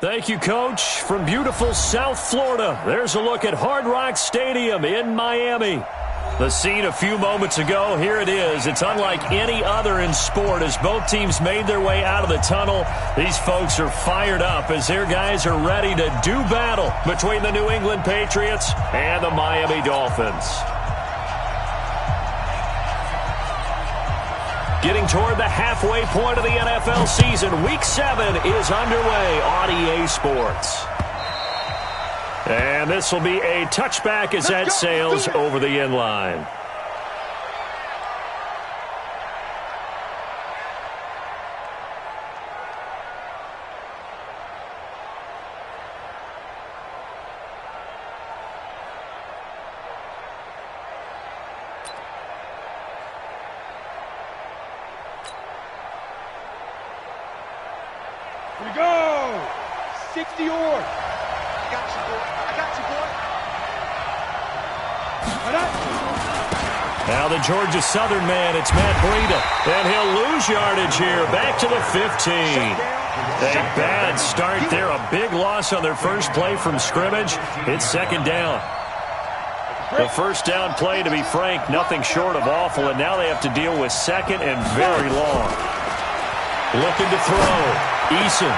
Thank you, Coach. From beautiful South Florida, there's a look at Hard Rock Stadium in Miami. The scene a few moments ago, here it is. It's unlike any other in sport as both teams made their way out of the tunnel. These folks are fired up as their guys are ready to do battle between the New England Patriots and the Miami Dolphins. Getting toward the halfway point of the NFL season, Week 7 is underway on EA Sports. And this will be a touchback as that sails over the end line. Here we go! 60-yard. Now the Georgia Southern man, it's Matt Breida. And he'll lose yardage here, back to the 15. A bad start there, a big loss on their first play from scrimmage. It's second down. The first down play, to be frank, nothing short of awful, and now they have to deal with second and very long. Looking to throw. Eason.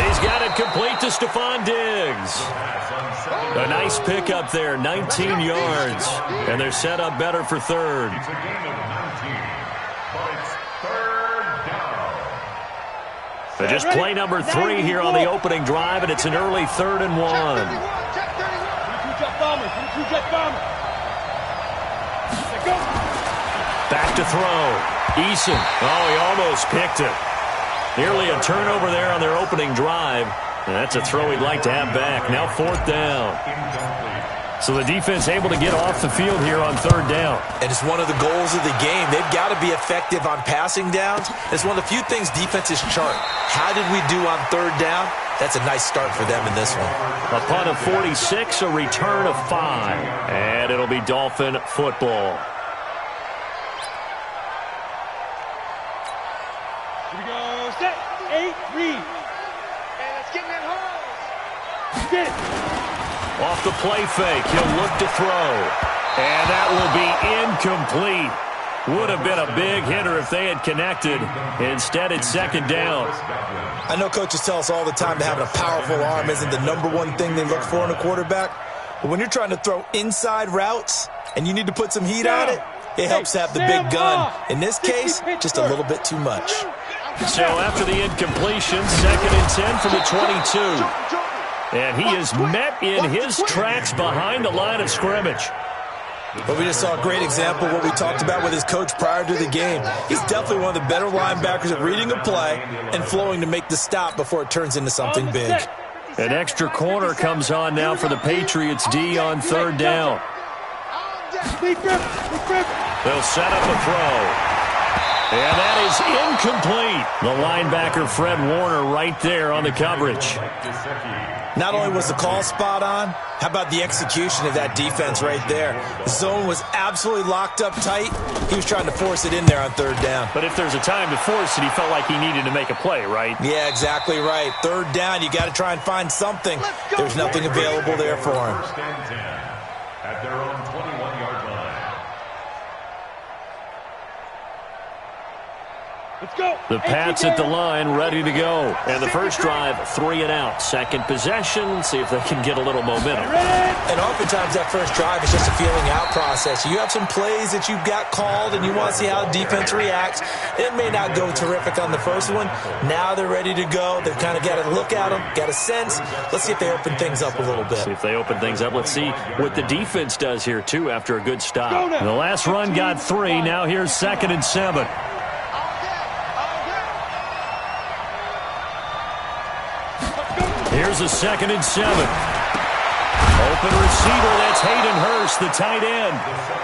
He's got it complete to Stephon Diggs. A nice pickup there, 19 yards. And they're set up better for third. But just play number 3 here on the opening drive, and it's an early 3rd and 1. Back to throw. Eason. Oh, he almost picked it. Nearly a turnover there on their opening drive. And that's a throw he'd like to have back. Now 4th down. So the defense able to get off the field here on 3rd down. And it's one of the goals of the game. They've got to be effective on passing downs. It's one of the few things defenses chart. How did we do on 3rd down? That's a nice start for them in this one. A punt of 46, a return of 5. And it'll be Dolphin football. Here we go. Set. 8, read. And let's get in that hole. Get it. Off the play fake, he'll look to throw. And that will be incomplete. Would have been a big hitter if they had connected. Instead, it's second down. I know coaches tell us all the time that having a powerful arm isn't the #1 thing they look for in a quarterback. But when you're trying to throw inside routes and you need to put some heat on it, it helps to have the big gun. In this case, just a little bit too much. So after the incompletion, 2nd and 10 from the 22. And he is met in his tracks behind the line of scrimmage. But we just saw a great example of what we talked about with his coach prior to the game. He's definitely one of the better linebackers at reading a play and flowing to make the stop before it turns into something big. An extra corner comes on now for the Patriots D on 3rd down. They'll set up a throw. And that is incomplete. The linebacker, Fred Warner, right there on the coverage. Not only was the call spot on, how about the execution of that defense right there? The zone was absolutely locked up tight. He was trying to force it in there on 3rd down. But if there's a time to force it, he felt like he needed to make a play, right? Yeah, exactly right. 3rd down, you got to try and find something. There's nothing available there for him. At their own 21-yard line. Let's go. The Pats at the line, ready to go. And the first drive, 3 and out. Second possession, see if they can get a little momentum. And oftentimes that first drive is just a feeling out process. You have some plays that you've got called and you want to see how the defense reacts. It may not go terrific on the first one. Now they're ready to go. They've kind of got to look at them, got a sense. Let's see if they open things up a little bit. See if they open things up. Let's see what the defense does here, too, after a good stop. The last run got 3. Now here's 2nd and 7. Here's a 2nd and 7. Open receiver, that's Hayden Hurst, the tight end.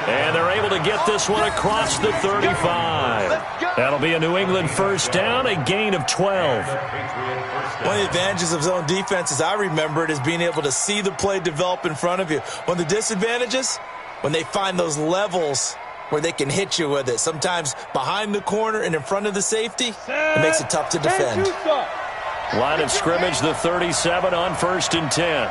And they're able to get this one across the 35. That'll be a New England first down, a gain of 12. One of the advantages of zone defense, as I remember it, is being able to see the play develop in front of you. One of the disadvantages, when they find those levels where they can hit you with it, sometimes behind the corner and in front of the safety, it makes it tough to defend. Line of scrimmage, the 37 on 1st and 10.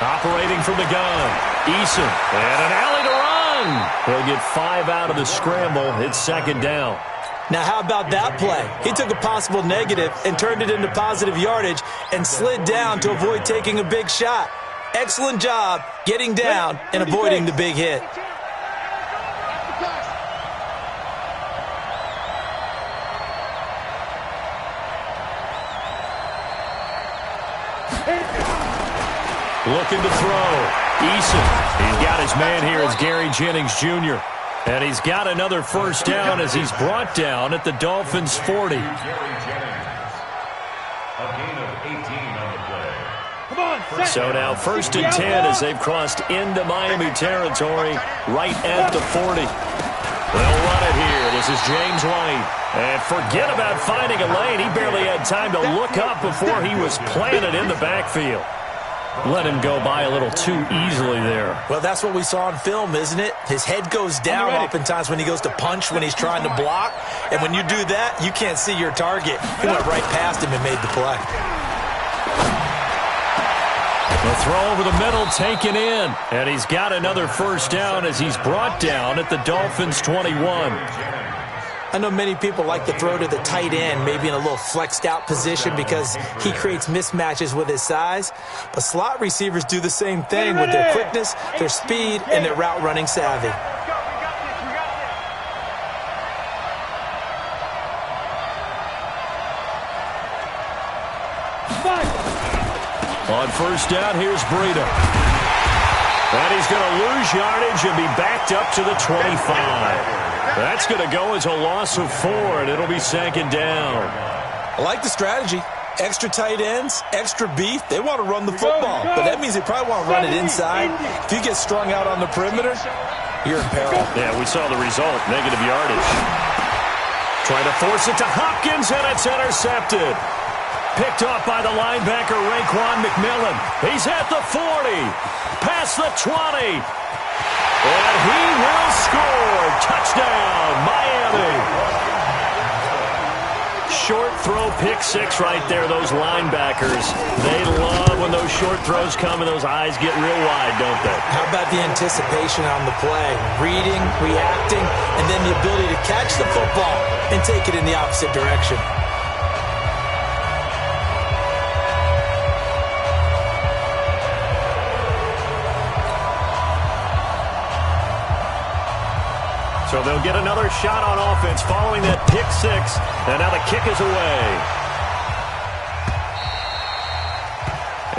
Operating from the gun. Eason. And an alley to run. He'll get 5 out of the scramble. It's 2nd down. Now, how about that play? He took a possible negative and turned it into positive yardage and slid down to avoid taking a big shot. Excellent job getting down and avoiding the big hit. Looking to throw. Eason. He's got his man here. It's Gary Jennings Jr. And he's got another 1st down as he's brought down at the Dolphins' 40. A gain of 18 on the play. Come on, So now 1st and 10 as they've crossed into Miami territory right at the 40. They'll run it here. This is James White. And forget about finding a lane. He barely had time to look up before he was planted in the backfield. Let him go by a little too easily there. Well, that's what we saw on film, isn't it? His head goes down oftentimes when he goes to punch, when he's trying to block. And when you do that, you can't see your target. He went right past him and made the play. The throw over the middle taken in. And he's got another 1st down as he's brought down at the Dolphins' 21. I know many people like to throw to the tight end, maybe in a little flexed out position because he creates mismatches with his size. But slot receivers do the same thing with their quickness, their speed, and their route running savvy. On 1st down, here's Breida. And he's going to lose yardage and be backed up to the 25. That's going to go as a loss of 4, and it'll be 2nd down. I like the strategy. Extra tight ends, extra beef. They want to run the football, but that means they probably want to run it inside. If you get strung out on the perimeter, you're in peril. Yeah, we saw the result, negative yardage. Trying to force it to Hopkins, and it's intercepted. Picked off by the linebacker, Raekwon McMillan. He's at the 40, past the 20. And he will score. Touchdown, Miami. Short throw, pick 6 right there, those linebackers. They love when those short throws come and those eyes get real wide, don't they? How about the anticipation on the play? Reading, reacting, and then the ability to catch the football and take it in the opposite direction. So they'll get another shot on offense following that pick 6. And now the kick is away.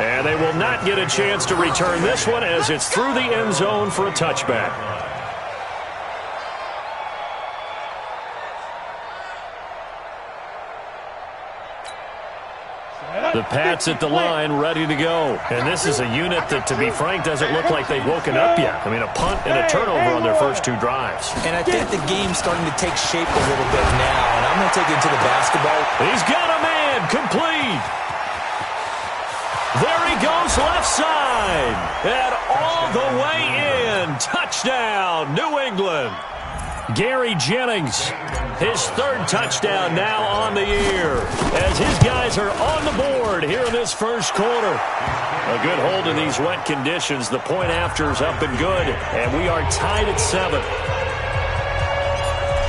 And they will not get a chance to return this one as it's through the end zone for a touchback. The Pats at the line, ready to go. And this is a unit that, to be frank, doesn't look like they've woken up yet. I mean, a punt and a turnover on their first 2 drives. And I think the game's starting to take shape a little bit now, and I'm going to take it to the basketball. He's got a man, complete. There he goes, left side. And all the way in. Touchdown, New England. Gary Jennings, his 3rd touchdown now on the year as his guys are on the board here in this first quarter. A good hold in these wet conditions. The point after's up and good, and we are tied at 7.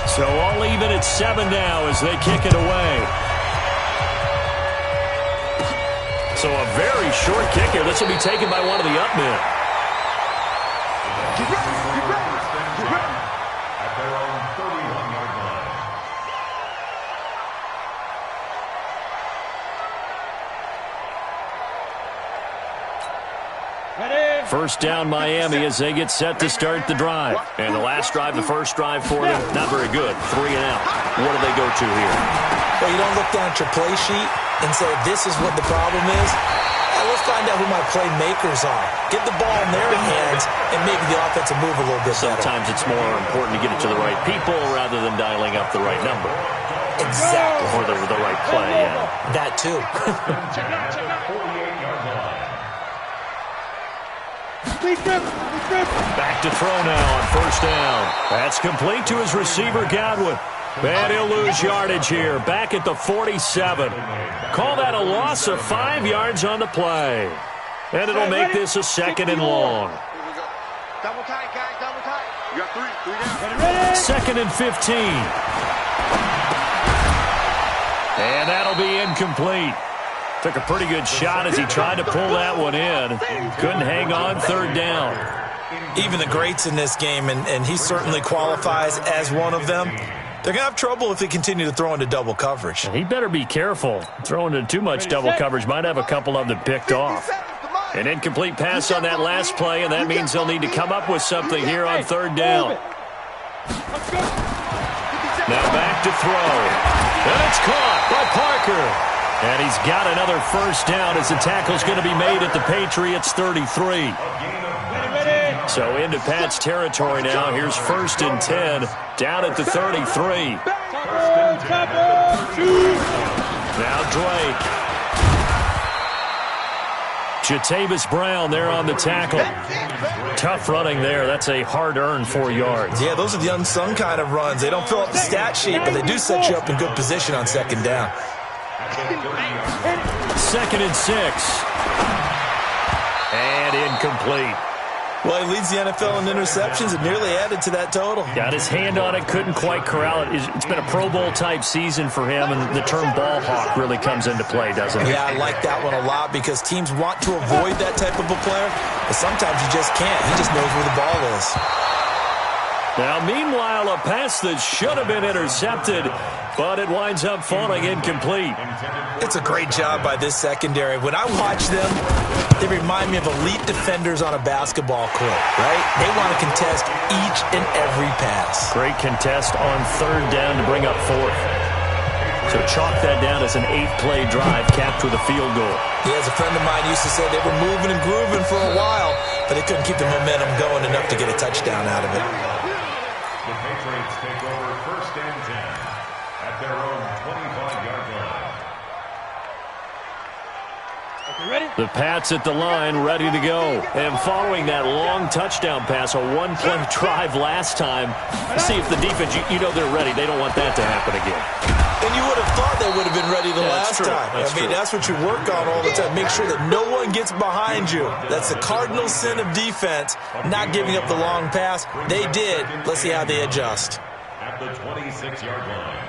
So all even at 7 now as they kick it away. So a very short kick here. This will be taken by one of the up men. First down Miami as they get set to start the drive. And the last drive, the first drive for them, not very good. 3 and out. What do they go to here? Well, you don't look down at your play sheet and say, this is what the problem is. Let's find out who my playmakers are. Get the ball in their hands and maybe the offense will move a little bit better. Sometimes it's more important to get it to the right people rather than dialing up the right number. Exactly. Or the right play, yeah. That too. Back to throw now on first down. That's complete to his receiver, Godwin. And he'll lose yardage here, back at the 47. Call that a loss of 5 yards on the play. And it'll make this a 2nd and long. Double tight, guys, double tight. You got three down. 2nd and 15. And that'll be incomplete. Took a pretty good shot as he tried to pull that one in. Couldn't hang on, 3rd down. Even the greats in this game, and he certainly qualifies as one of them, they're going to have trouble if they continue to throw into double coverage. He better be careful. Throwing into too much double coverage might have a couple of them picked off. An incomplete pass on that last play, and that means they'll need to come up with something here on 3rd down. Now back to throw. And it's caught by Parker. And he's got another 1st down as the tackle's going to be made at the Patriots' 33. So into Pat's territory now. Here's 1st and 10 down at the 33. Now Drake. Jatavis Brown there on the tackle. Tough running there. That's a hard-earned 4 yards. Yeah, those are the unsung kind of runs. They don't fill up the stat sheet, but they do set you up in good position on 2nd down. 2nd and 6. And incomplete. Well, he leads the NFL in interceptions and nearly added to that total. Got his hand on it, couldn't quite corral it. It's been a Pro Bowl-type season for him, and the term ball hawk really comes into play, doesn't it? Yeah, I like that one a lot because teams want to avoid that type of a player, but sometimes you just can't. He just knows where the ball is. Now, meanwhile, a pass that should have been intercepted, but it winds up falling incomplete. It's a great job by this secondary. When I watch them, they remind me of elite defenders on a basketball court, right? They want to contest each and every pass. Great contest on 3rd down to bring up 4th. So chalk that down as an 8-play drive capped with a field goal. Yeah, as a friend of mine used to say, they were moving and grooving for a while, but they couldn't keep the momentum going enough to get a touchdown out of it. The Patriots take over 1st and 10 at their own 25-yard line. Ready? The Pats at the line, ready to go. And following that long touchdown pass, a 1-play drive last time, see if the defense, you know they're ready. They don't want that to happen again. And you would have thought they would have been ready the last time. That's what you work on all the time. Make sure that no one gets behind you. That's the cardinal sin of defense, not giving up the long pass. They did. Let's see how they adjust. At the 26-yard line.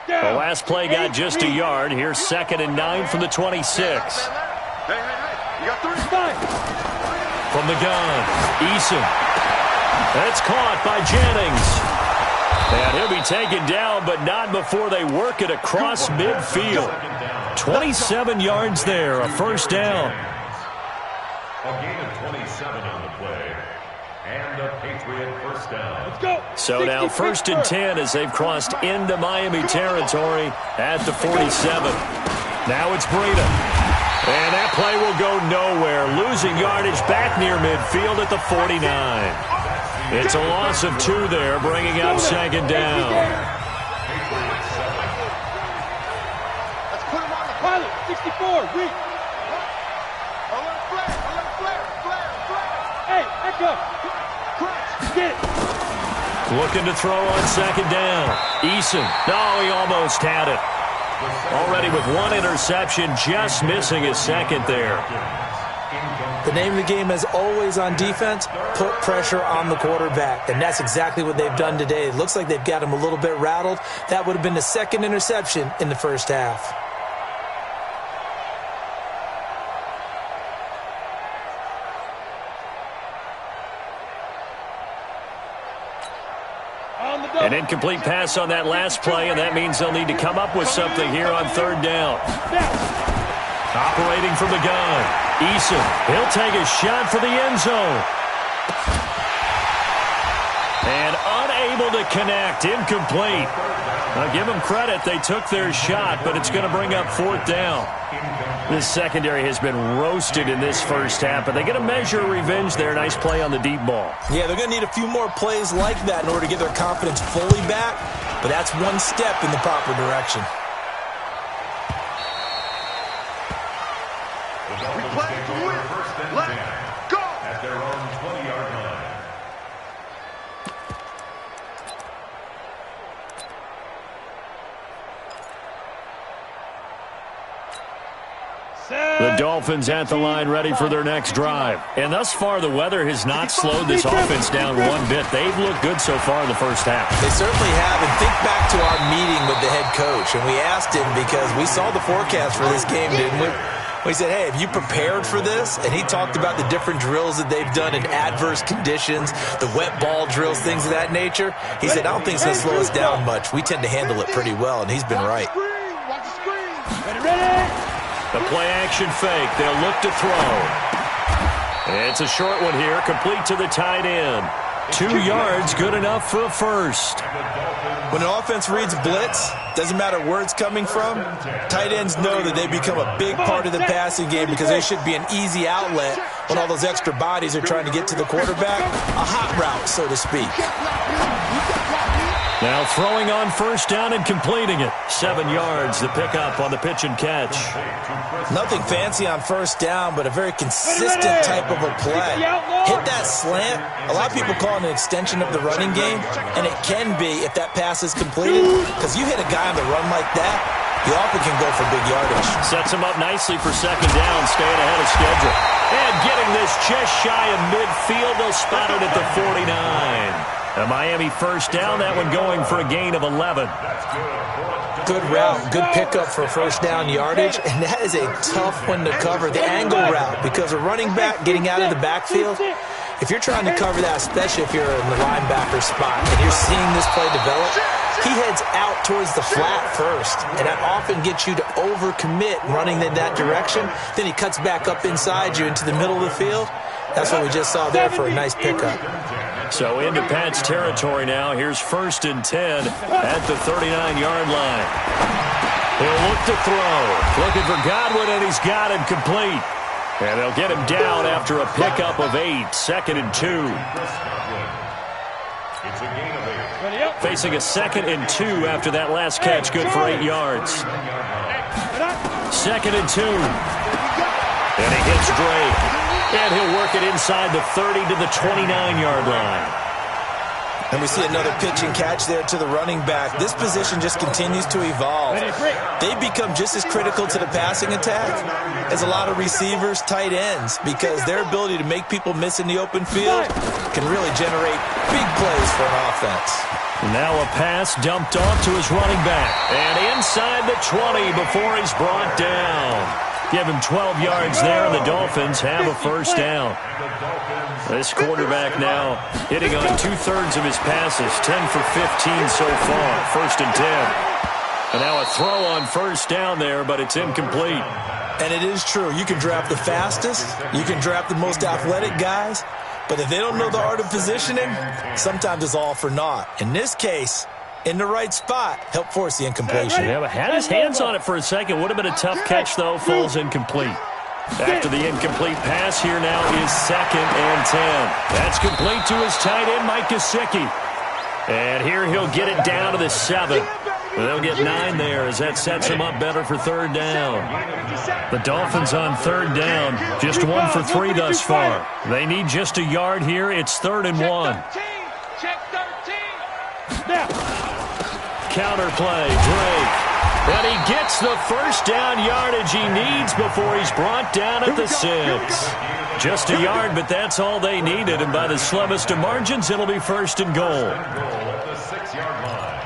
The last play got just a yard. Here's 2nd and 9 from the 26. Hey, you got 3. From the gun, Eason. That's caught by Jennings. And he'll be taken down, but not before they work it across midfield. 27 yards there, a 1st down. A gain of 27 on the play. And a Patriot 1st down. Let's go. So now 1st and 10 as they've crossed into Miami territory at the 47. Now it's Breida. And that play will go nowhere. Losing yardage back near midfield at the 49. It's a loss of 2 there, bringing up 2nd down. Let's put him on the pilot. 64. Reach. Hey, echo. Get it. Looking to throw on 2nd down. Eason. No, he almost had it. Already with 1 interception, just missing his 2nd there. The name of the game is always on defense, put pressure on the quarterback. And that's exactly what they've done today. It looks like they've got him a little bit rattled. That would have been the 2nd interception in the 1st half. An incomplete pass on that last play, and that means they'll need to come up with something here on 3rd down. Operating from the gun, Eason. He'll take a shot for the end zone. And unable to connect, incomplete. Now give them credit, they took their shot, but it's going to bring up 4th down. This secondary has been roasted in this 1st half, but they get a measure of revenge there. Nice play on the deep ball. Yeah, they're going to need a few more plays like that in order to get their confidence fully back, but that's one step in the proper direction. We play to win. Let's go. At their own 20-yard line. The Dolphins at the line ready for their next drive. And thus far, the weather has not slowed this offense down one bit. They've looked good so far in the first half. They certainly have. And think back to our meeting with the head coach. And we asked him because we saw the forecast for this game, didn't we? We said, hey, have you prepared for this? And he talked about the different drills that they've done in adverse conditions, the wet ball drills, things of that nature. He said, I don't think it's going to slow us down much. We tend to handle it pretty well, and he's been right. The play-action fake. They'll look to throw. It's a short one here, complete to the tight end. 2 yards, good enough for a first. When an offense reads blitz, doesn't matter where it's coming from, tight ends know that they become a big part of the passing game because they should be an easy outlet when all those extra bodies are trying to get to the quarterback. A hot route, so to speak. Now throwing on first down and completing it. 7 yards, the pickup on the pitch and catch. Nothing fancy on first down, but a very consistent type of a play. Hit that slant. A lot of people call it an extension of the running game, and it can be if that pass is completed, because you hit a guy on the run like that, he often can go for big yardage. Sets him up nicely for second down, staying ahead of schedule. And getting this just shy of midfield, they'll spot it at the 49. A Miami first down, that one going for a gain of 11. Good route, good pickup for first down yardage, and that is a tough one to cover, the angle route, because a running back getting out of the backfield, if you're trying to cover that, especially if you're in the linebacker spot and you're seeing this play develop, he heads out towards the flat first, and that often gets you to overcommit running in that direction. Then he cuts back up inside you into the middle of the field. That's what we just saw there for a nice pickup. So into Pat's territory now. Here's 1st and 10 at the 39-yard line. He'll look to throw. Looking for Godwin, and he's got him complete. And they'll get him down after a pickup of 8. 2nd and 2. Facing a 2nd and 2 after that last catch. Good for 8 yards. 2nd and 2. And he hits Drake. And he'll work it inside the 30 to the 29-yard line. And we see another pitch and catch there to the running back. This position just continues to evolve. They become just as critical to the passing attack as a lot of receivers, tight ends, because their ability to make people miss in the open field can really generate big plays for an offense. Now a pass dumped off to his running back. And inside the 20 before he's brought down. Give him 12 yards there, and the Dolphins have a first down. This quarterback now hitting on 2/3 of his passes, 10 for 15 so far, 1st and 10. And now a throw on first down there, but it's incomplete. And it is true. You can draft the fastest, you can draft the most athletic guys, but if they don't know the art of positioning, sometimes it's all for naught. In this case, in the right spot, help force the incompletion. Yeah, but had his hands on it for a second. Would have been a tough catch, though. Falls incomplete. After the incomplete pass, here now is 2nd and 10. That's complete to his tight end, Mike Gesicki. And here he'll get it down to the 7. They'll get 9 there as that sets him up better for 3rd down. The Dolphins on 3rd down, just 1 for 3 thus far. They need just a yard here. It's 3rd and 1. Check 13. Now. Counter play, Drake. And he gets the first down yardage he needs before he's brought down at the 6. Just a yard, but that's all they needed. And by the slimmest of margins, it'll be 1st and goal. At the 6-yard line.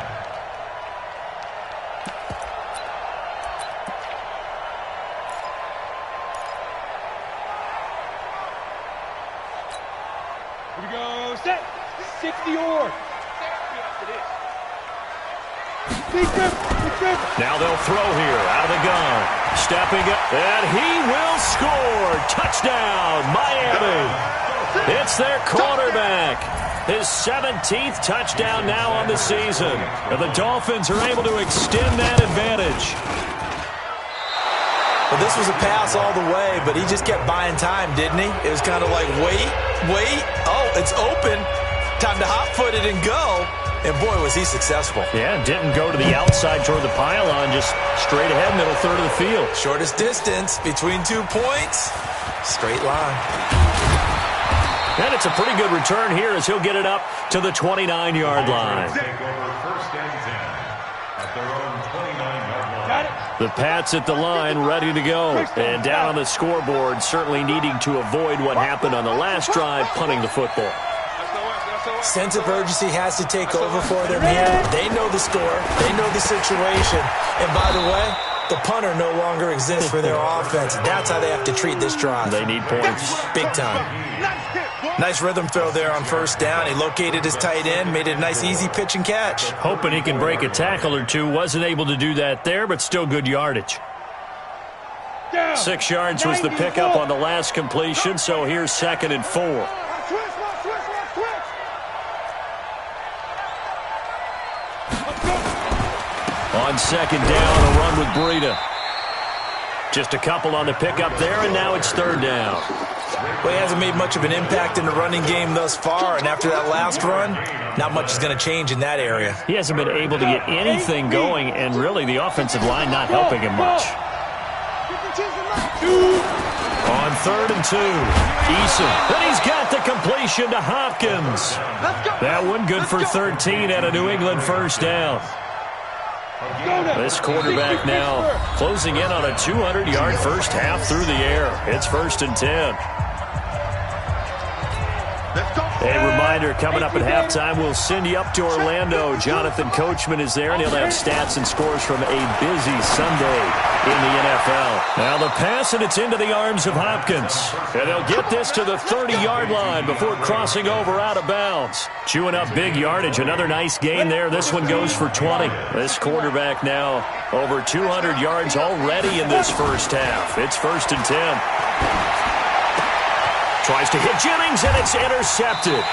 Here we go. Set. 60 or. Now they'll throw here out of the gun. Stepping up, and he will score. Touchdown, Miami. It's their quarterback. His 17th touchdown now on the season. And the Dolphins are able to extend that advantage. Well, this was a pass all the way, but he just kept buying time, didn't he? It was kind of like, wait. Oh, it's open. Time to hot-foot it and go. And, boy, was he successful. Yeah, didn't go to the outside toward the pylon, just straight ahead, middle third of the field. Shortest distance between 2 points. Straight line. And it's a pretty good return here as he'll get it up to the 29-yard line. Take over 1st and 10 at their own 29-yard line. Got it. The Pats at the line, ready to go. And down on the scoreboard, certainly needing to avoid what happened on the last drive, punting the football. Sense of urgency has to take over for them here. They know the score. They know the situation. And by the way, the punter no longer exists for their offense. That's how they have to treat this drive. They need points. Big time. Nice rhythm throw there on first down. He located his tight end, made it a nice easy pitch and catch. Hoping he can break a tackle or two. Wasn't able to do that there, but still good yardage. 6 yards was the pickup on the last completion, so here's 2nd and 4. On 2nd down, a run with Breida. Just a couple on the pickup there, and now it's 3rd down. Well, he hasn't made much of an impact in the running game thus far, and after that last run, not much is going to change in that area. He hasn't been able to get anything going, and really the offensive line not helping him much. On 3rd and 2, Eason. And he's got the completion to Hopkins. That one good for 13 and a New England 1st down. This quarterback now closing in on a 200-yard first half through the air. It's 1st and 10. A reminder, coming up at halftime, we'll send you up to Orlando. Jonathan Coachman is there, and he'll have stats and scores from a busy Sunday in the NFL. Now the pass, and it's into the arms of Hopkins. And they'll get this to the 30-yard line before crossing over out of bounds. Chewing up big yardage. Another nice gain there. This one goes for 20. This quarterback now over 200 yards already in this first half. It's 1st and 10. Tries to hit Jennings, and it's intercepted.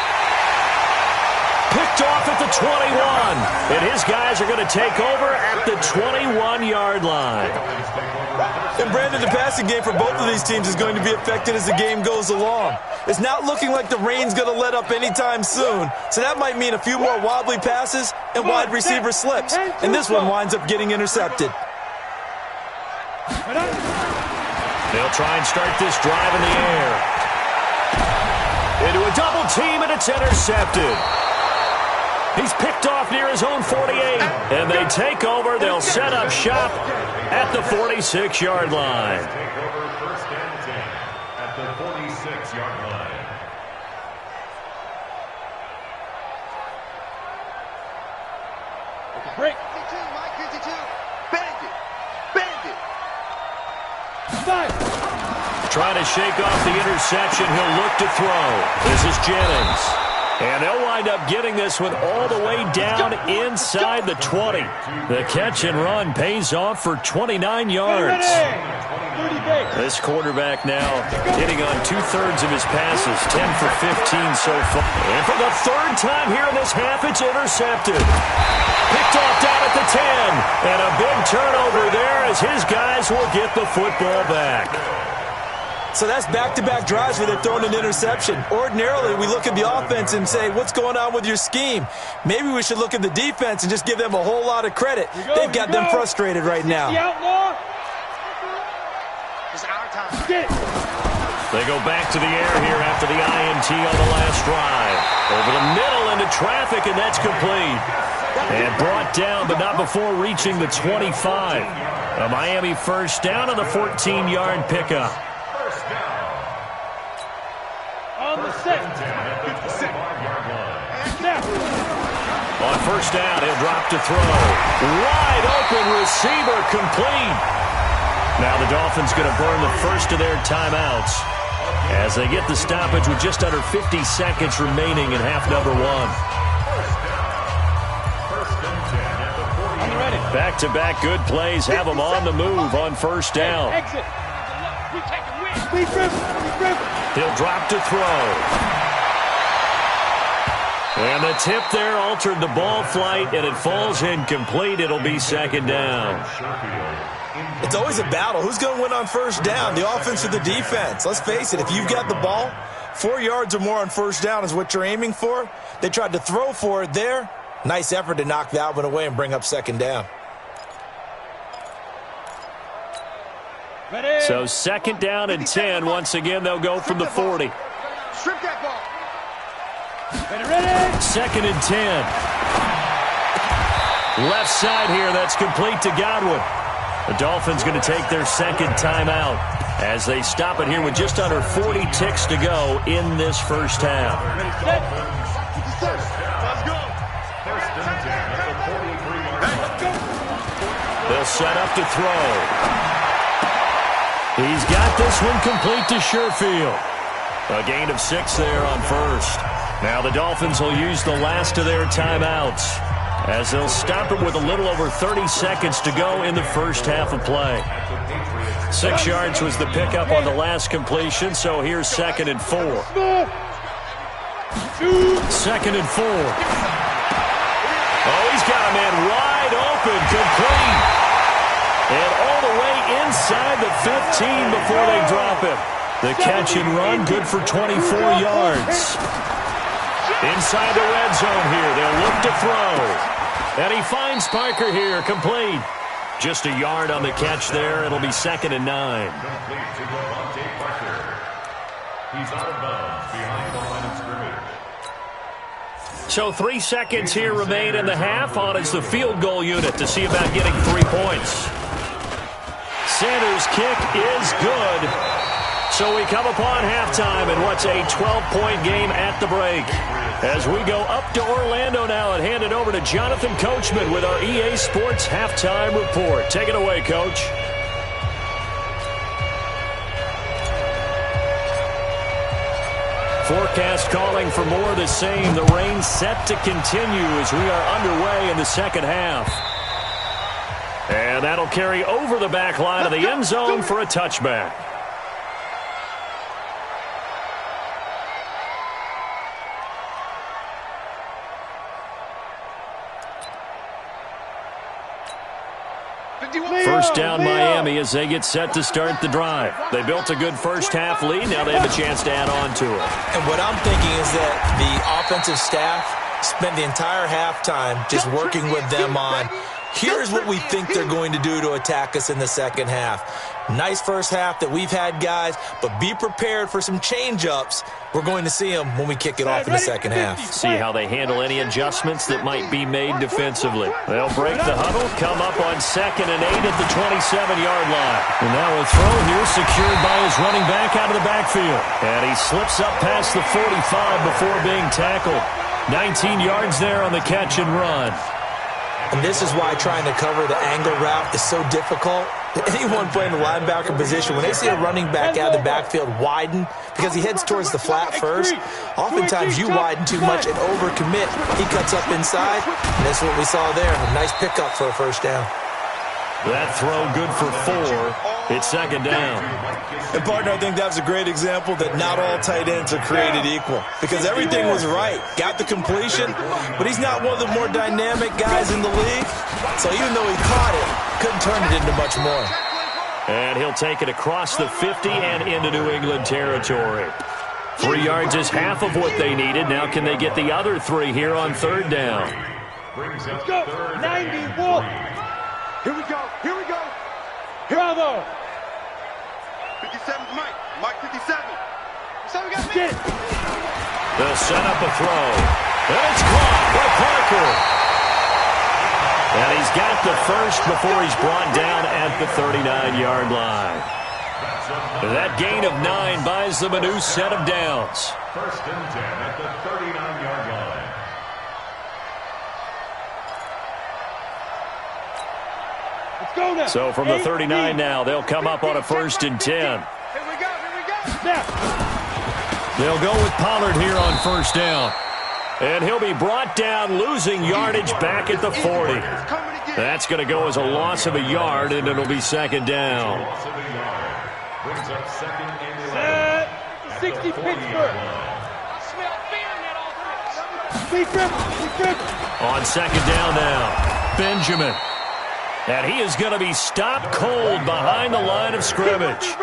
Picked off at the 21. And his guys are going to take over at the 21-yard line. And Brandon, the passing game for both of these teams is going to be affected as the game goes along. It's not looking like the rain's going to let up anytime soon. So that might mean a few more wobbly passes and wide receiver slips. And this one winds up getting intercepted. They'll try and start this drive in the air. Into a double team, and it's intercepted. He's picked off near his own 48. And they take over. They'll set up shop at the 46-yard line. Take over 1st and 10 at the 46-yard line. Break. 52, Mike 52. Bandit. Bandit. 5. Trying to shake off the interception. He'll look to throw. This is Jennings. And they'll wind up getting this one all the way down inside the 20. The catch and run pays off for 29 yards. This quarterback now hitting on 2/3 of his passes, 10 for 15 so far. And for the 3rd time here in this half, it's intercepted. Picked off down at the 10. And a big turnover there as his guys will get the football back. So that's back-to-back drives where they're throwing an interception. Ordinarily, we look at the offense and say, what's going on with your scheme? Maybe we should look at the defense and just give them a whole lot of credit. They've got them frustrated right now. It's our time. They go back to the air here after the INT on the last drive. Over the middle into traffic, and that's complete. And brought down, but not before reaching the 25. A Miami 1st down on the 14-yard pickup. On the set. On 1st down, he'll drop to throw. Wide open receiver, complete. Now the Dolphins going to burn the first of their timeouts as they get the stoppage with just under 50 seconds remaining in half number 1. Back-to-back good plays have them on the move on 1st down. Exit. He'll drop to throw. And the tip there altered the ball flight, and it falls incomplete. It'll be 2nd down. It's always a battle. Who's going to win on 1st down, the offense or the defense? Let's face it, if you've got the ball, 4 yards or more on 1st down is what you're aiming for. They tried to throw for it there. Nice effort to knock that one away and bring up 2nd down. Ready. So 2nd down and 10. Once again, they'll go from the 40. Strip that ball. Ready. 2nd and 10. Left side here, that's complete to Godwin. The Dolphins going to take their second timeout as they stop it here with just under 40 ticks to go in this first half. Set. Let's go. First and 10 at the 43-yard line. They'll set up to throw. He's got this one complete to Sherfield. A gain of 6 there on first. Now the Dolphins will use the last of their timeouts as they'll stop it with a little over 30 seconds to go in the first half of play. 6 yards was the pickup on the last completion, so here's 2nd and 4. 2nd and 4. Oh, he's got a man wide open, complete. And all the way inside the 15 before they drop him. The catch and run, good for 24 yards. Inside the red zone here, they'll look to throw. And he finds Parker here, complete. Just a yard on the catch there. It'll be 2nd and 9. Complete to Devontae Parker. He's out of bounds behind the line of scrimmage. So 3 seconds here remain in the half. On is the field goal unit to see about getting 3 points. Sanders' kick is good. So we come upon halftime in what's a 12-point game at the break. As we go up to Orlando now and hand it over to Jonathan Coachman with our EA Sports Halftime Report. Take it away, Coach. Forecast calling for more of the same. The rain set to continue as we are underway in the second half. And that'll carry over the back line of the end zone for a touchback. First down Miami as they get set to start the drive. They built a good first half lead. Now they have a chance to add on to it. And what I'm thinking is that the offensive staff spent the entire halftime just working with them on, here's what we think they're going to do to attack us in the second half. Nice first half that we've had, guys, but be prepared for some change-ups. We're going to see them when we kick it off in the second half. See how they handle any adjustments that might be made defensively. They'll break the huddle, come up on 2nd and 8 at the 27-yard line. And now a throw here secured by his running back out of the backfield. And he slips up past the 45 before being tackled. 19 yards there on the catch and run. And this is why trying to cover the angle route is so difficult. Anyone playing the linebacker position, when they see a running back out of the backfield widen because he heads towards the flat first, oftentimes you widen too much and overcommit. He cuts up inside, and that's what we saw there. A nice pickup for a first down. That throw good for 4. It's 2nd down. And, partner, I think that's a great example that not all tight ends are created equal because everything was right. Got the completion, but he's not one of the more dynamic guys in the league. So even though he caught it, couldn't turn it into much more. And he'll take it across the 50 and into New England territory. 3 yards is half of what they needed. Now can they get the other 3 here on 3rd down? Let's go. 91. Here we go. Here we go. Bravo. 57's Mike. Mike 57. So we got me. Get. They'll set up a throw. And it's caught by Parker. And he's got the first before he's brought down at the 39-yard line. That gain of 9 buys them a new set of downs. 1st and 10 at the 39-yard line. Let's go now. So from the 39 now, they'll come up on a 1st and 10. Here we go. Here we go. Snap. They'll go with Pollard here on 1st down. And he'll be brought down, losing yardage back at the 40. That's going to go as a loss of a yard, and it'll be 2nd down. Loss of a yard. Brings up 2nd and 11. 60 Pittsburgh. I smell fear in that offense. Speed dribble. On 2nd down now, Benjamin. And he is going to be stopped cold behind the line of scrimmage.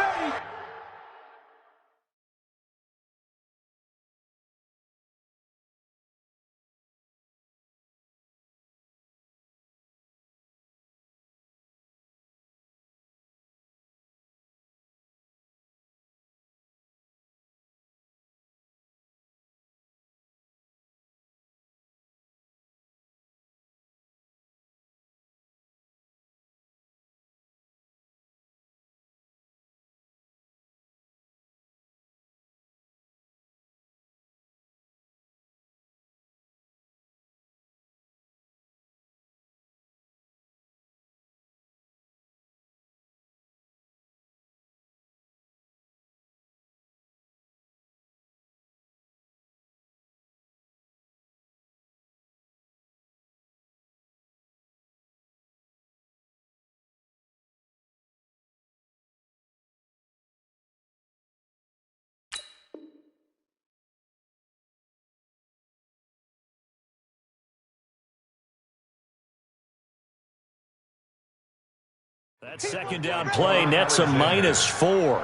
That second down play nets a -4.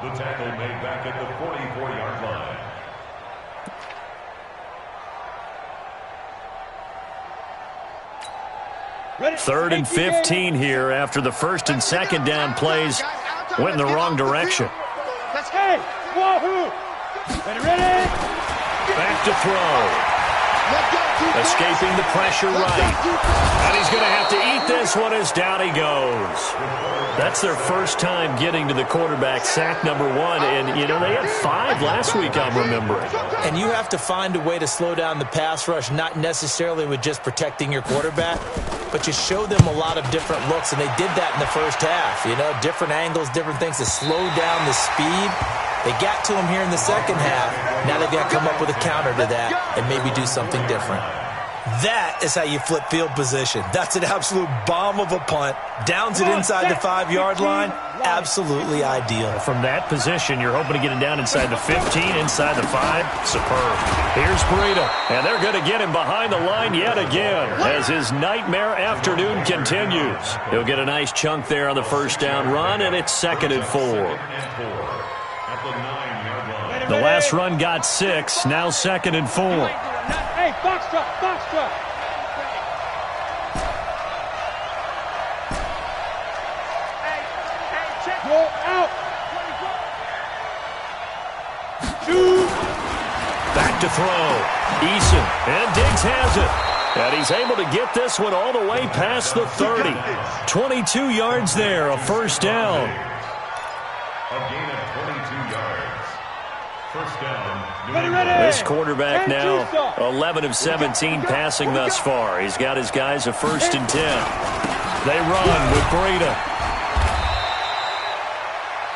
The tackle made back at the 44-yard line. Third and 15 here after the first and second down plays went in the wrong direction. Hey, wahoo! Ready? Back to throw. Escaping the pressure right. And he's going to have to eat this one as down he goes. That's their first time getting to the quarterback, sack number 1. And, you know, they had 5 last week, I'm remembering. And you have to find a way to slow down the pass rush, not necessarily with just protecting your quarterback, but you show them a lot of different looks, and they did that in the first half. You know, different angles, different things to slow down the speed. They got to him here in the second half. Now they've got to come up with a counter to that and maybe do something different. That is how you flip field position. That's an absolute bomb of a punt. Downs it inside the 5-yard line. Absolutely ideal. From that position, you're hoping to get it down inside the 15, inside the 5. Superb. Here's Breida, and they're going to get him behind the line yet again as his nightmare afternoon continues. He'll get a nice chunk there on the first down run, and it's 2nd and 4. The last run got 6, now 2nd and 4. Hey, box truck, box truck. Go out. Back to throw. Eason, and Diggs has it. And he's able to get this one all the way past the 30. 22 yards there, a first down. A gain of 22 yards. First down. This quarterback now 11 of 17 passing thus far. He's got his guys a 1st and 10. They run with Breida.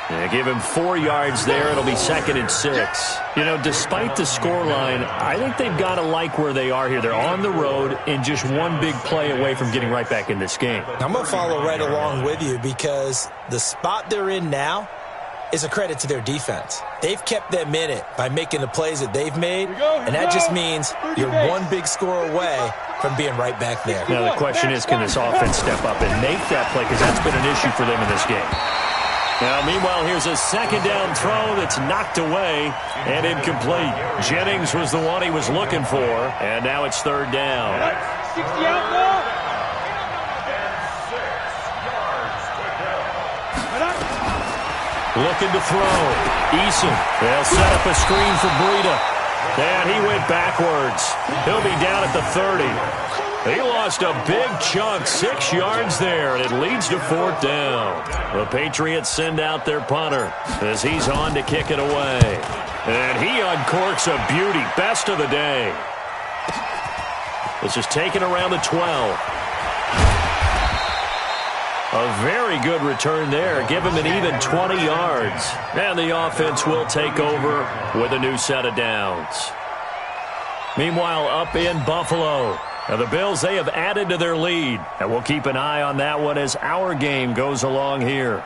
They give him 4 yards there. It'll be 2nd and 6. You know, despite the scoreline, I think they've got to like where they are here. They're on the road and just one big play away from getting right back in this game. I'm going to follow right along with you because the spot they're in now is a credit to their defense. They've kept them in it by making the plays that they've made, and that just means you're one big score away from being right back there. Now, the question is, can this offense step up and make that play? Because that's been an issue for them in this game. Now, meanwhile, here's a second down throw that's knocked away and incomplete. Jennings was the one he was looking for, and now it's 3rd down. 60 out ball. Looking to throw. Eason. They'll set up a screen for Breida. And he went backwards. He'll be down at the 30. He lost a big chunk, 6 yards there, and it leads to 4th down. The Patriots send out their punter as he's on to kick it away. And he uncorks a beauty. Best of the day. This is taken around the 12. A very good return there. Give him an even 20 yards. And the offense will take over with a new set of downs. Meanwhile, up in Buffalo, now the Bills, they have added to their lead. And we'll keep an eye on that one as our game goes along here.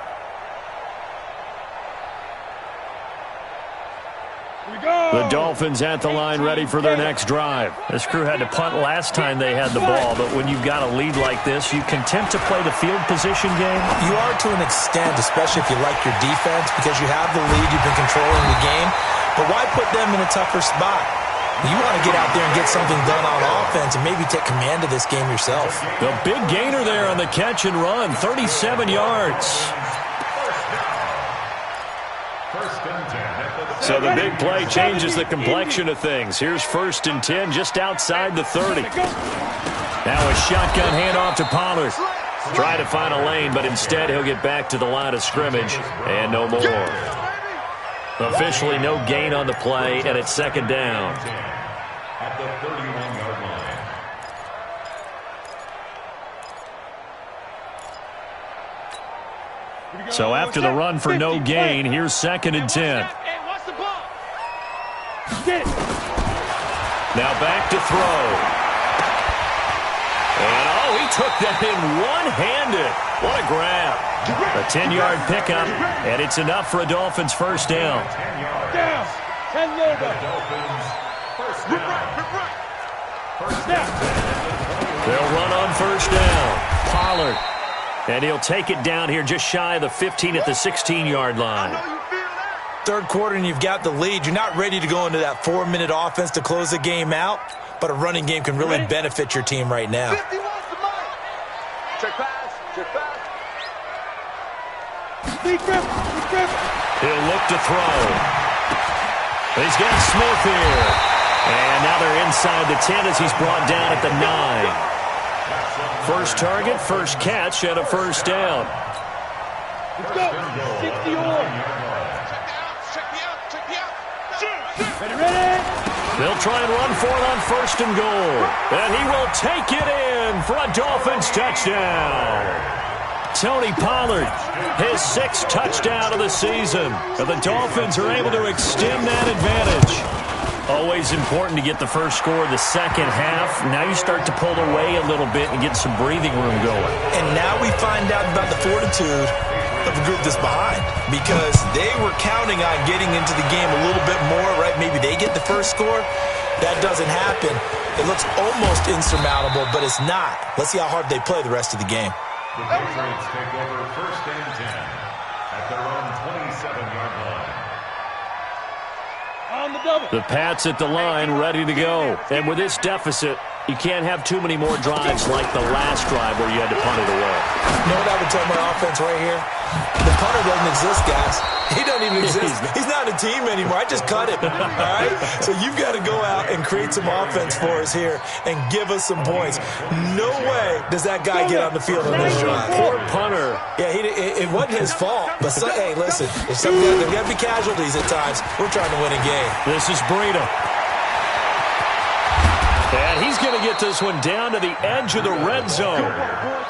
The Dolphins at the line ready for their next drive. This crew had to punt last time they had the ball, but when you've got a lead like this, you content to play the field position game? You are to an extent, especially if you like your defense, because you have the lead, you've been controlling the game. But why put them in a tougher spot? You want to get out there and get something done on offense and maybe take command of this game yourself. The big gainer there on the catch and run, 37 yards. So the big play changes the complexion of things. Here's 1st and 10 just outside the 30. Now a shotgun handoff to Pollard. Try to find a lane, but instead he'll get back to the line of scrimmage and no more. Officially no gain on the play, and it's 2nd down. At the 31-yard line. So after the run for no gain, here's 2nd and 10. Now back to throw. And, he took that in one-handed. What a grab. A 10-yard pickup, and it's enough for a Dolphins first down. Down. 10 logo. They'll run on first down. Pollard. And he'll take it down here just shy of the 15 at the 16-yard line. Third quarter and you've got the lead. You're not ready to go into that 4-minute offense to close the game out, but a running game can really benefit your team right now. Check pass. Check pass. He'll look to throw. He's got Smith here. And now they're inside the 10 as he's brought down at the 9. First target, first catch, and a first down. Let's go. 60-yard. Ready? They'll try and run for it on first and goal. And he will take it in for a Dolphins touchdown. Tony Pollard, his 6th touchdown of the season. And the Dolphins are able to extend that advantage. Always important to get the first score of the second half. Now you start to pull away a little bit and get some breathing room going. And now we find out about the fortitude of the group that's behind, because they were counting on getting into the game a little bit more, right? Maybe they get the first score. That doesn't happen. It looks almost insurmountable, but it's not. Let's see how hard they play the rest of the game. The Patriots take over first and 10 at their own 27-yard line. On the double. The Pats at the line, ready to go. And with this deficit, you can't have too many more drives like the last drive where you had to punt it away. You know what I would tell my offense right here? The punter doesn't exist, guys. He doesn't even exist. He's not a team anymore. I just cut him, all right? So you've got to go out and create some offense for us here and give us some points. No way does that guy get on the field on this drive. Poor punter. Yeah, it wasn't his fault. But, hey, listen, if there's got to be casualties at times. We're trying to win a game. This is Breida. And he's going to get this one down to the edge of the red zone.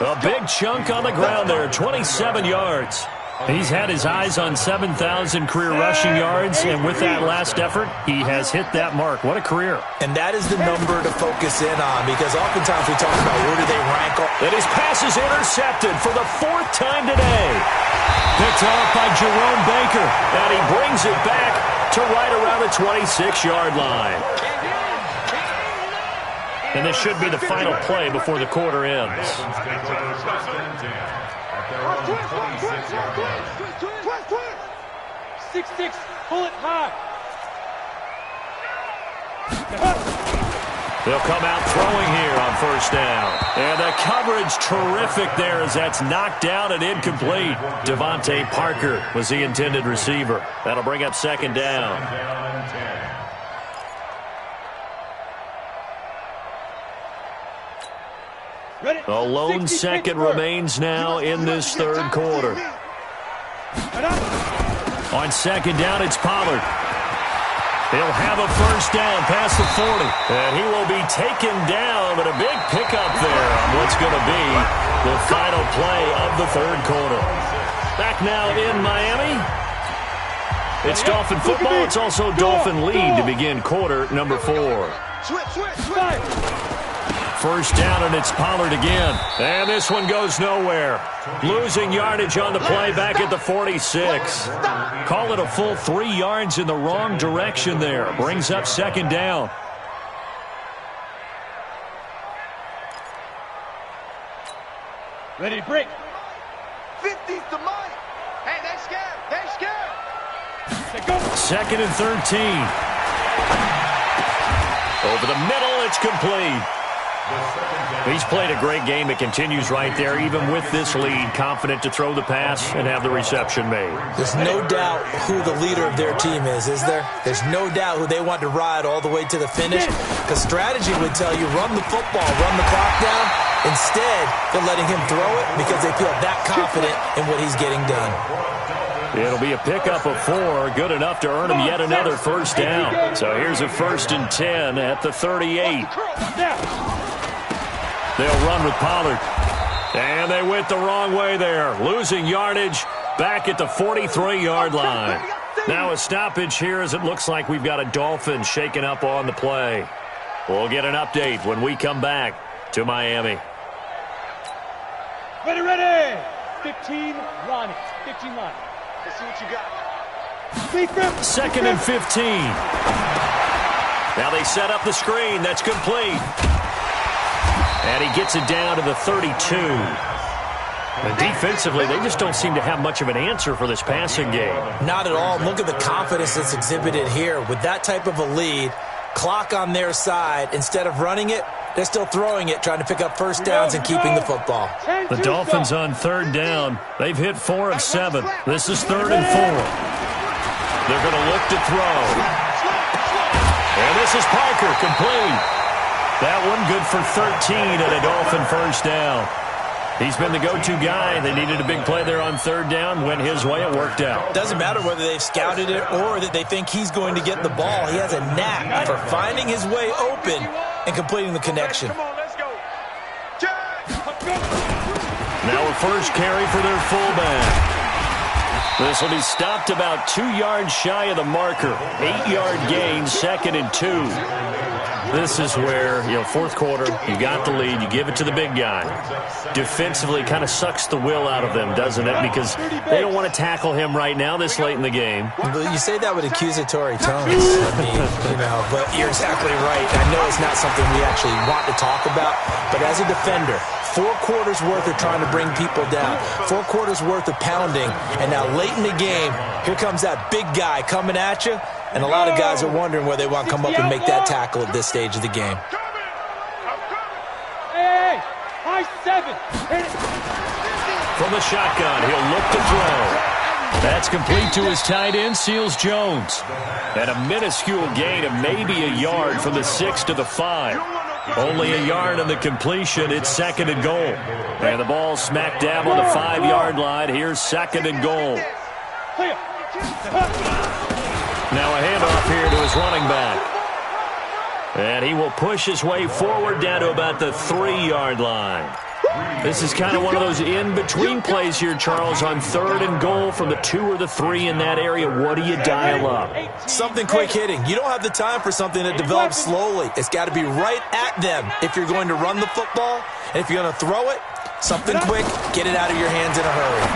A big chunk on the ground there, 27 yards. He's had his eyes on 7,000 career rushing yards, and with that last effort, he has hit that mark. What a career. And that is the number to focus in on, because oftentimes we talk about where do they rank. And his pass is intercepted for the 4th time today. Picked off by Jerome Baker, and he brings it back to right around the 26-yard line. And this should be the final play before the quarter ends. 6-6, pull it high. They'll come out throwing here on first down. And the coverage terrific there as that's knocked down and incomplete. Devontae Parker was the intended receiver. That'll bring up second down. A lone second remains now in this third quarter. On second down, it's Pollard. He'll have a first down past the 40. And he will be taken down, but a big pickup there on what's going to be the final play of the third quarter. Back now in Miami. It's Dolphin football. It's also Dolphin lead to begin quarter number 4. First down, and it's Pollard again. And this one goes nowhere. Losing yardage on the play back at the 46. Call it a full 3 yards in the wrong direction there. Brings up second down. Ready to break. 50's the money. Hey, they scared. They scared. Go. Second and 13. Over the middle, it's complete. He's played a great game. It continues right there, even with this lead, confident to throw the pass and have the reception made. There's no doubt who the leader of their team is there? There's no doubt who they want to ride all the way to the finish, because strategy would tell you run the football, run the clock down. Instead, they're letting him throw it because they feel that confident in what he's getting done. It'll be a pickup of 4, good enough to earn him yet another first down. So here's a 1st and 10 at the 38. They'll run with Pollard. And they went the wrong way there. Losing yardage back at the 43-yard line. Now a stoppage here as it looks like we've got a Dolphin shaking up on the play. We'll get an update when we come back to Miami. Ready. 15, Ronnie. 15 line. Let's see what you got. Second and 15. Now they set up the screen. That's complete. And he gets it down to the 32. And defensively, they just don't seem to have much of an answer for this passing game. Not at all. Look at the confidence that's exhibited here. With that type of a lead, clock on their side, instead of running it, they're still throwing it, trying to pick up first downs and keeping the football. The Dolphins on third down. They've hit 4 of 7. This is 3rd and 4. They're going to look to throw. And this is Parker, complete. That one good for 13 and a Dolphin first down. He's been the go-to guy. They needed a big play there on third down. Went his way. It worked out. Doesn't matter whether they've scouted it or that they think he's going to get the ball. He has a knack for finding his way open and completing the connection. Come on, let's go. Now a first carry for their fullback. This will be stopped about 2 yards shy of the marker. 8-yard gain, 2nd and 2. This is where, fourth quarter, you got the lead, you give it to the big guy. Defensively, kind of sucks the will out of them, doesn't it? Because they don't want to tackle him right now this late in the game. But you say that with accusatory tones. I mean, but you're exactly right. I know it's not something we actually want to talk about, but as a defender, 4 quarters worth of trying to bring people down, 4 quarters worth of pounding, and now late in the game, here comes that big guy coming at you, and a lot of guys are wondering where they want to come up and make that tackle at this stage of the game. Hey, high 7. From the shotgun, he'll look to throw. That's complete to his tight end, Seals Jones. And a minuscule gain of maybe a yard from the 6 to the 5. Only a yard on the completion. It's 2nd and goal. And the ball smack dab on the 5-yard line. Here's 2nd and goal. Now a handoff here to his running back. And he will push his way forward down to about the 3-yard line. This is kind of one of those in-between plays here, Charles, on 3rd and goal from the 2 or the 3 in that area. What do you dial up? Something quick hitting. You don't have the time for something that develops slowly. It's got to be right at them if you're going to run the football. And if you're going to throw it, something quick, get it out of your hands in a hurry.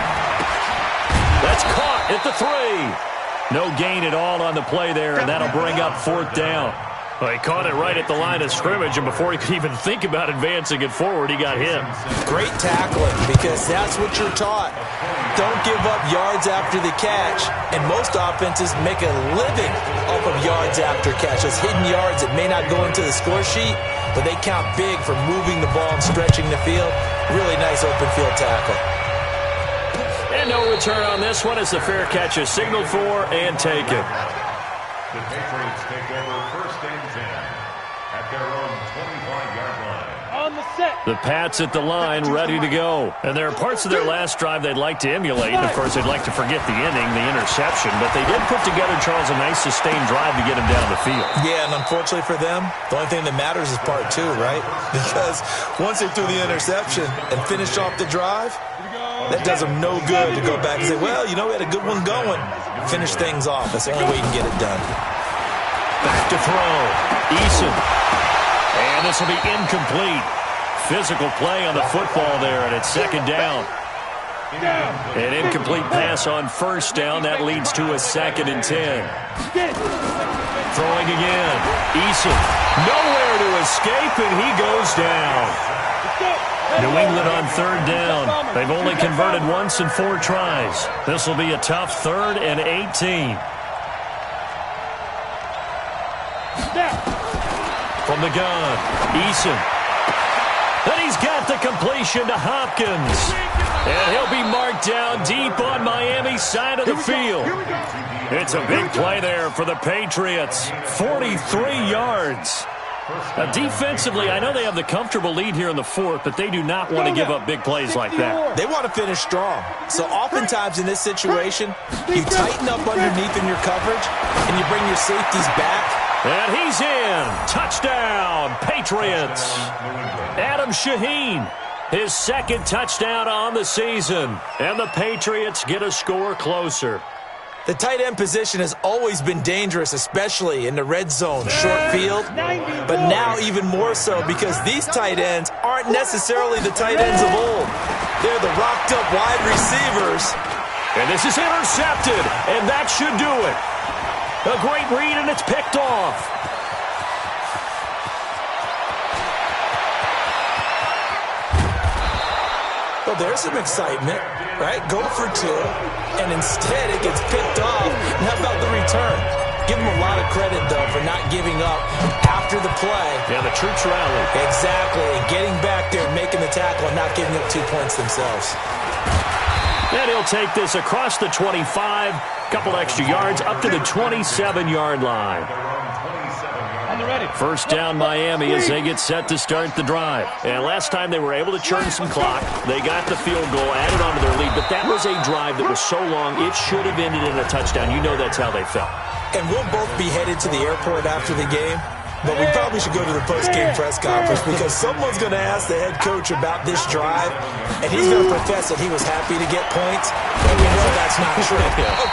That's caught at the 3. No gain at all on the play there, and that'll bring up 4th down. Well, he caught it right at the line of scrimmage, and before he could even think about advancing it forward, he got hit. Great tackling, because that's what you're taught. Don't give up yards after the catch, and most offenses make a living off of yards after catch. Those hidden yards that may not go into the score sheet, but they count big for moving the ball and stretching the field. Really nice open field tackle. And no return on this one as the fair catch is signaled for and taken. The Patriots take over 1st and 10 at their own 25-yard line. On the set. The Pats at the line, ready to go. And there are parts of their last drive they'd like to emulate. And, of course, they'd like to forget the inning, the interception. But they did put together, Charles, a nice sustained drive to get him down the field. Yeah, and unfortunately for them, the only thing that matters is part 2, right? Because once they threw the interception and finished off the drive, that does them no good to go back and say, well, we had a good one going. Finish things off. That's the only way you can get it done. Back to throw. Eason. And this will be incomplete. Physical play on the football there, and it's 2nd down. An incomplete pass on 1st down. That leads to a 2nd and 10. Throwing again. Eason. Nowhere to escape, and he goes down. New England on 3rd down. They've only converted once in 4 tries. This will be a tough 3rd and 18. From the gun, Eason. And he's got the completion to Hopkins. And he'll be marked down deep on Miami's side of the field. It's a big play there for the Patriots. 43 yards. Now, defensively, I know they have the comfortable lead here in the 4th, but they do not want to give up big plays like that. They want to finish strong. So oftentimes in this situation, you tighten up underneath in your coverage, and you bring your safeties back. And he's in. Touchdown, Patriots. Adam Shaheen, his 2nd touchdown on the season. And the Patriots get a score closer. The tight end position has always been dangerous, especially in the red zone, short field, but now even more so because these tight ends aren't necessarily the tight ends of old. They're the rocked-up wide receivers. And this is intercepted, and that should do it. A great read, and it's picked off. Well, there's some excitement, right? Go for two, and instead it gets picked off. And how about the return? Give them a lot of credit, though, for not giving up after the play. Yeah, the troops rally. Exactly, and getting back there and making the tackle and not giving up 2 points themselves. And he'll take this across the 25, couple extra yards, up to the 27-yard line. First down Miami as they get set to start the drive. And last time they were able to churn some clock. They got the field goal, added on to their lead. But that was a drive that was so long, it should have ended in a touchdown. You know that's how they felt. And we'll both be headed to the airport after the game. But we probably should go to the post-game press conference because someone's going to ask the head coach about this drive, and he's going to profess that he was happy to get points, but we know that's not true.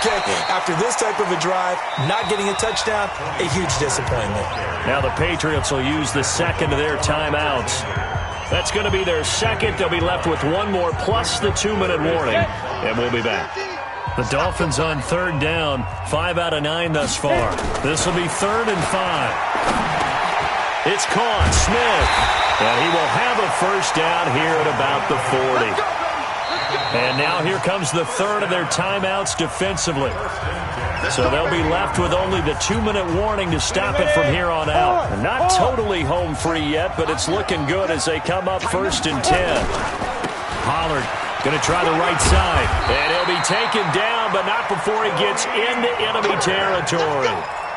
Okay, after this type of a drive, not getting a touchdown, a huge disappointment. Now the Patriots will use the second of their timeouts. That's going to be their second. They'll be left with one more plus the 2-minute warning, and we'll be back. The Dolphins on third down, 5 out of 9 thus far. This will be 3rd and 5. It's caught, Smith, and he will have a first down here at about the 40. And now here comes the third of their timeouts defensively. So they'll be left with only the 2-minute warning to stop it from here on out. And not totally home free yet, but it's looking good as they come up 1st and 10. Pollard going to try the right side, and he'll be taken down, but not before he gets into enemy territory.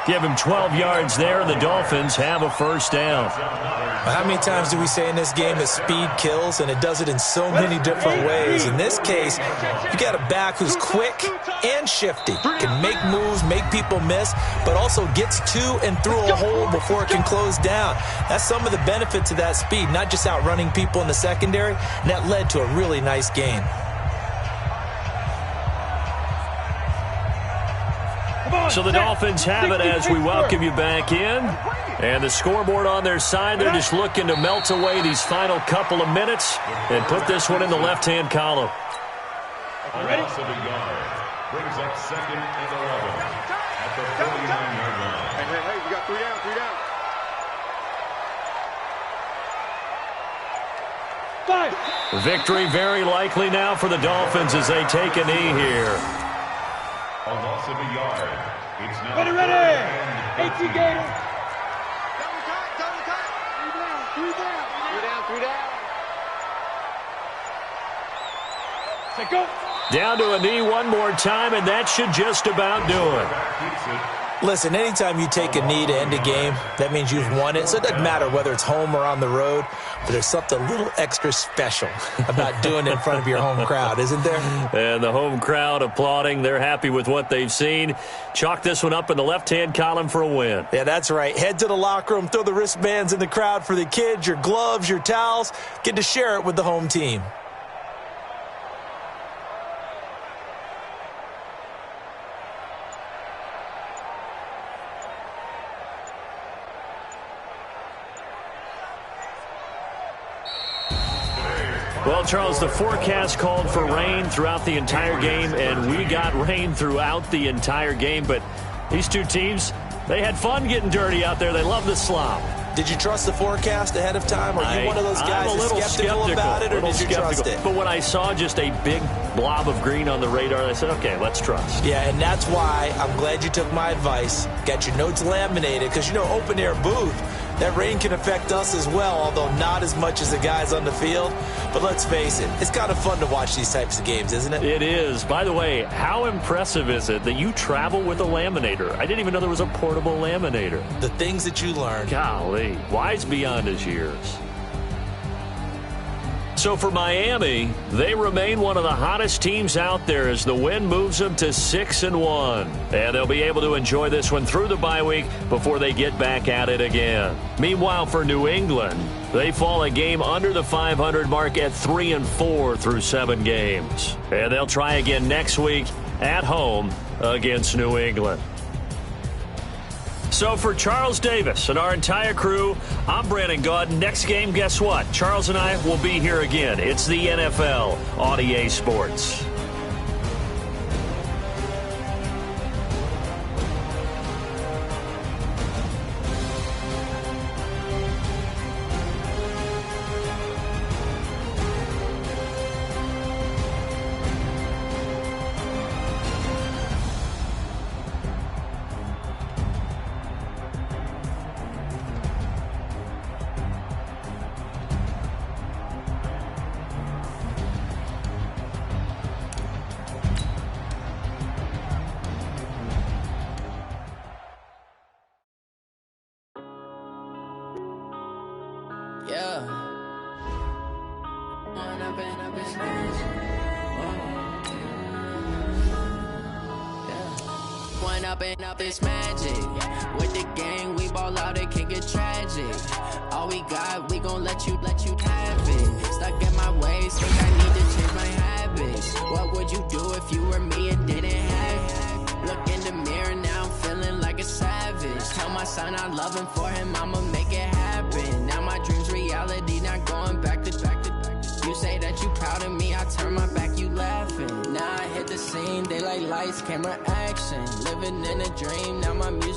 Give him 12 yards there, and the Dolphins have a first down. How many times do we say in this game that speed kills, and it does it in so many different ways? In this case, you got a back who's quick and shifty, can make moves, make people miss, but also gets to and through a hole before it can close down. That's some of the benefits of that speed, not just outrunning people in the secondary, and that led to a really nice game. So the Dolphins have it as we welcome you back in. And the scoreboard on their side, they're just looking to melt away these final couple of minutes and put this one in the left-hand column. Ready? Brings up 2nd and 11 at the 49-yard line. Hey, we got 3 down, 3 down. 5. Victory very likely now for the Dolphins as they take a knee here. A loss of a yard. It's now Ready. 18 Gators. Double time. 3 down. 3 down. Say go. Down to a knee one more time, and that should just about do it. Listen, anytime you take a knee to end a game, that means you've won it. So it doesn't matter whether it's home or on the road, but there's something a little extra special about doing it in front of your home crowd, isn't there? And the home crowd applauding. They're happy with what they've seen. Chalk this one up in the left-hand column for a win. Yeah, that's right. Head to the locker room, throw the wristbands in the crowd for the kids, your gloves, your towels. Get to share it with the home team. Well, Charles, the forecast called for rain throughout the entire game, and we got rain throughout the entire game. But these two teams, they had fun getting dirty out there. They love the slop. Did you trust the forecast ahead of time? Are you one of those guys that's skeptical about it, or did you trust it? But when I saw just a big blob of green on the radar, I said, okay, let's trust. Yeah, and that's why I'm glad you took my advice. Got your notes laminated, because, you know, open-air booth, that rain can affect us as well, although not as much as the guys on the field. But let's face it, it's kind of fun to watch these types of games, isn't it? It is. By the way, how impressive is it that you travel with a laminator? I didn't even know there was a portable laminator. The things that you learn. Golly, wise beyond his years. So for Miami, they remain one of the hottest teams out there as the win moves them to 6-1. And they'll be able to enjoy this one through the bye week before they get back at it again. Meanwhile, for New England, they fall a game under the 500 mark at 3-4 through 7 games. And they'll try again next week at home against New England. So for Charles Davis and our entire crew, I'm Brandon Gaudin. Next game, guess what? Charles and I will be here again. It's the NFL on EA Sports. Yeah. Up this magic. Yeah. One up and up this magic. With the gang, we ball out, it can get tragic. All we got, we gon' let you have it. Stuck in my ways, think I need to change my habits. What would you do if you were me and didn't have it? Look in the mirror, now I'm feeling like a savage. Tell my son I love him, for him I'ma make it happen. Now my dream's reality, not going back to. You say that you proud of me, I turn my back, you laughing. Now I hit the scene, they like lights, camera, action. Living in a dream, now my music